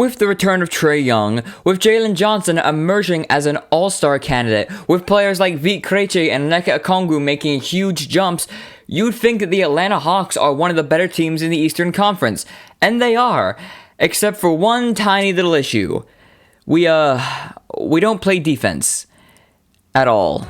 With the return of Trae Young, with Jalen Johnson emerging as an all-star candidate, with players like Vit Krejci and Nneka Okongwu making huge jumps, you'd think that the Atlanta Hawks are one of the better teams in the Eastern Conference. And they are, except for one tiny little issue. We don't play defense. At all.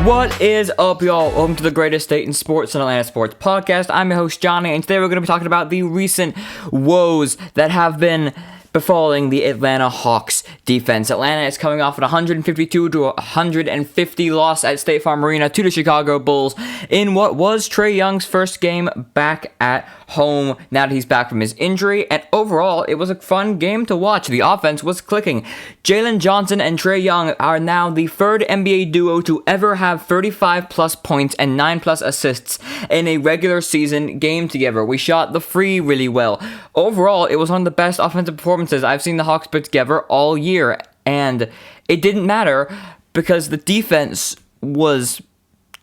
What is up, y'all? Welcome to the greatest state in sports and Atlanta Sports Podcast. I'm your host, Johnny, and today we're going to be talking about the recent woes that have been befalling the Atlanta Hawks defense. Atlanta is coming off an 152 to 150 loss at State Farm Arena to the Chicago Bulls in what was Trae Young's first game back at home now that he's back from his injury, and overall it was a fun game to watch. The offense was clicking. Jalen Johnson and Trae Young are now the third NBA duo to ever have 35 plus points and 9 plus assists in a regular season game together. We shot the free really well. Overall, it was one of the best offensive performances I've seen the Hawks put together all year, and it didn't matter because the defense was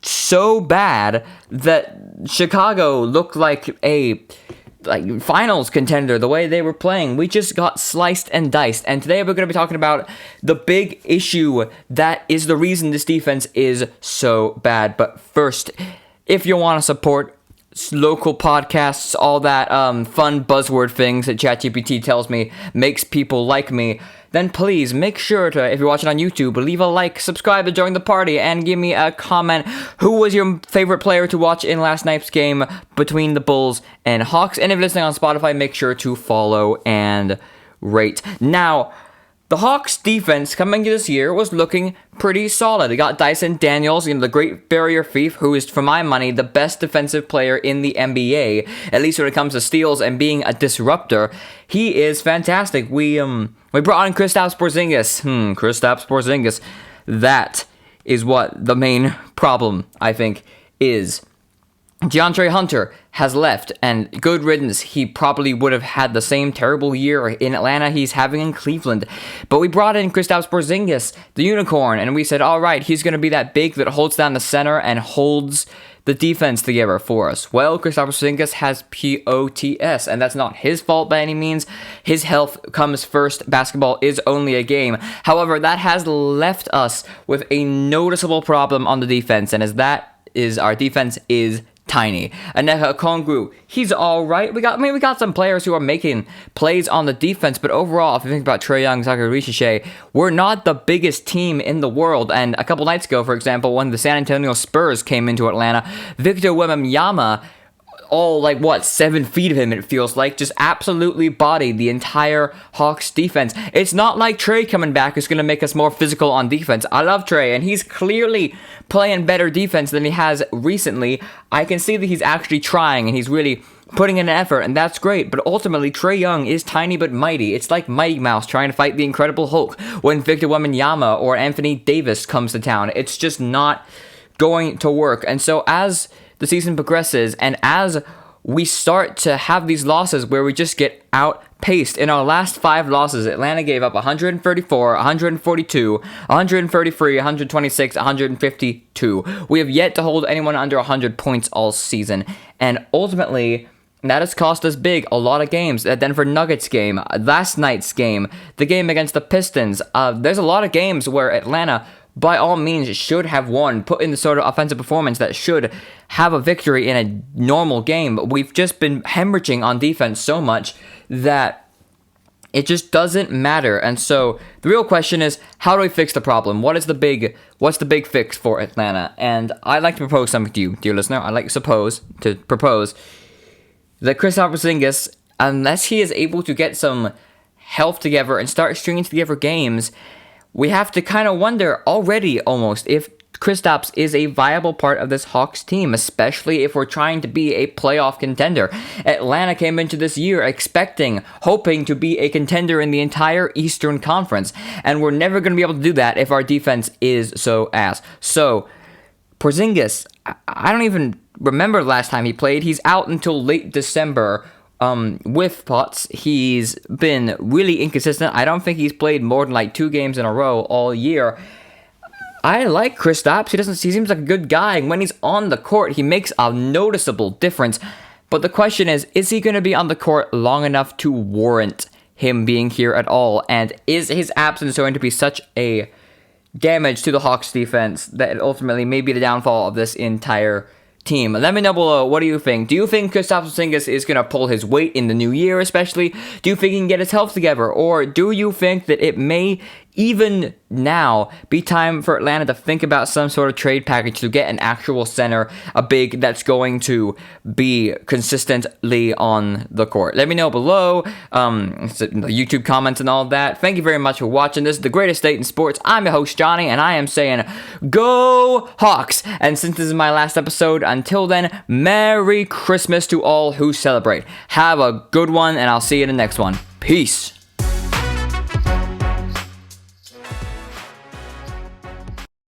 so bad that Chicago looked like a finals contender the way they were playing. We just got sliced and diced, and today we're going to be talking about the big issue that is the reason this defense is so bad. But first, if you want to support local podcasts, all that fun buzzword things that ChatGPT tells me makes people like me, then please make sure to, if you're watching on YouTube, leave a like, subscribe to join the party, and give me a comment. Who was your favorite player to watch in last night's game between the Bulls and Hawks? And if you're listening on Spotify, make sure to follow and rate. Now, the Hawks defense coming into this year was looking pretty solid. They got Dyson Daniels, the great barrier thief, who is, for my money, the best defensive player in the NBA, at least when it comes to steals and being a disruptor. He is fantastic. We brought on Kristaps Porziņģis. Kristaps Porziņģis. That is what the main problem, I think, is. DeAndre Hunter has left, and good riddance. He probably would have had the same terrible year in Atlanta he's having in Cleveland. But we brought in Kristaps Porziņģis, the unicorn, and we said, all right, he's going to be that big that holds down the center and holds the defense together for us. Well, Kristaps Porziņģis has POTS, and that's not his fault by any means. His health comes first. Basketball is only a game. However, that has left us with a noticeable problem on the defense, and our defense is tiny. Nneka Okongwu, he's all right. We got some players who are making plays on the defense, but overall, if you think about Trae Young, Zachary Richichet, we're not the biggest team in the world. And a couple nights ago, for example, when the San Antonio Spurs came into Atlanta, Victor Wembanyama, all 7 feet of him, it feels like, just absolutely bodied the entire Hawks defense. It's not like Trae coming back is going to make us more physical on defense. I love Trae, and he's clearly playing better defense than he has recently. I can see that he's actually trying, and he's really putting in an effort, and that's great. But ultimately, Trae Young is tiny but mighty. It's like Mighty Mouse trying to fight the Incredible Hulk when Victor Wembanyama or Anthony Davis comes to town. It's just not going to work. And so as the season progresses, and as we start to have these losses where we just get outpaced. In our last 5 losses, Atlanta gave up 134, 142, 133, 126, 152. We have yet to hold anyone under 100 points all season, and ultimately, that has cost us big. A lot of games. That Denver Nuggets game, last night's game, the game against the Pistons. There's a lot of games where Atlanta, by all means, should have won, put in the sort of offensive performance that should have a victory in a normal game. But we've just been hemorrhaging on defense so much that it just doesn't matter. And so the real question is, how do we fix the problem? What's the big fix for Atlanta? And I'd like to propose something to you, dear listener. I'd like to propose that Kristaps Porziņģis, unless he is able to get some health together and start stringing together games, we have to kind of wonder already almost if Kristaps is a viable part of this Hawks team, especially if we're trying to be a playoff contender. Atlanta came into this year hoping to be a contender in the entire Eastern Conference, and we're never going to be able to do that if our defense is so ass. So, Porziņģis, I don't even remember the last time he played. He's out until late December. With Potts, he's been really inconsistent. I don't think he's played more than 2 games in a row all year. I like Kristaps. He seems like a good guy, and when he's on the court, he makes a noticeable difference. But the question is he going to be on the court long enough to warrant him being here at all? And is his absence going to be such a damage to the Hawks defense that it ultimately may be the downfall of this entire team? Let me know below, what do you think? Do you think Kristaps Porziņģis is going to pull his weight in the new year especially? Do you think he can get his health together? Or do you think that it may even now be time for Atlanta to think about some sort of trade package to get an actual center, a big that's going to be consistently on the court? Let me know below, YouTube comments and all of that. Thank you very much for watching. This is The Greatest State in Sports. I'm your host, Johnny, and I am saying, go Hawks! And since this is my last episode, until then, Merry Christmas to all who celebrate. Have a good one, and I'll see you in the next one. Peace!